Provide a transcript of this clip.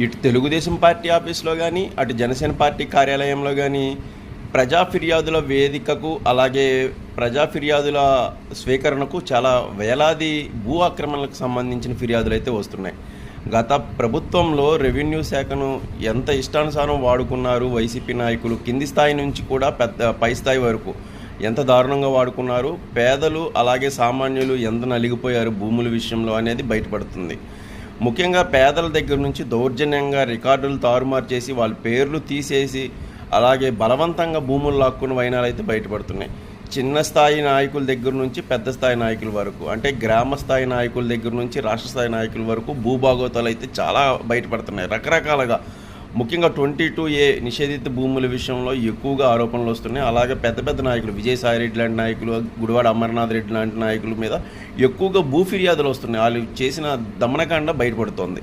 ఇటు తెలుగుదేశం పార్టీ ఆఫీస్లో కానీ అటు జనసేన పార్టీ కార్యాలయంలో కానీ ప్రజా ఫిర్యాదుల వేదికకు అలాగే ప్రజా ఫిర్యాదుల స్వీకరణకు చాలా వేలాది భూ ఆక్రమణలకు సంబంధించిన ఫిర్యాదులు అయితే వస్తున్నాయి. గత ప్రభుత్వంలో రెవెన్యూ శాఖను ఎంత ఇష్టానుసారం వాడుకున్నారు వైసీపీ నాయకులు, కింది స్థాయి నుంచి కూడా పై స్థాయి వరకు ఎంత దారుణంగా వాడుకున్నారు, పేదలు అలాగే సామాన్యులు ఎంత నలిగిపోయారు భూముల విషయంలో అనేది బయటపడుతుంది. ముఖ్యంగా పేదల దగ్గర నుంచి దౌర్జన్యంగా రికార్డులు తారుమారు చేసి వాళ్ళ పేర్లు తీసేసి అలాగే బలవంతంగా భూములు లాక్కున్న వైనాలు అయితే బయటపడుతున్నాయి. చిన్న స్థాయి నాయకుల దగ్గర నుంచి పెద్ద స్థాయి నాయకుల వరకు, అంటే గ్రామ స్థాయి నాయకుల దగ్గర నుంచి రాష్ట్ర స్థాయి నాయకుల వరకు భూభాగోతాలు అయితే చాలా బయటపడుతున్నాయి రకరకాలుగా. ముఖ్యంగా 22A నిషేధిత భూముల విషయంలో ఎక్కువగా ఆరోపణలు వస్తున్నాయి. అలాగే పెద్ద పెద్ద నాయకులు విజయసాయి రెడ్డి లాంటి నాయకులు, గుడివాడ అమర్నాథ్ రెడ్డి లాంటి నాయకుల మీద ఎక్కువగా భూ ఫిర్యాదులు వస్తున్నాయి. వాళ్ళు చేసిన దమనకాండ బయటపడుతోంది.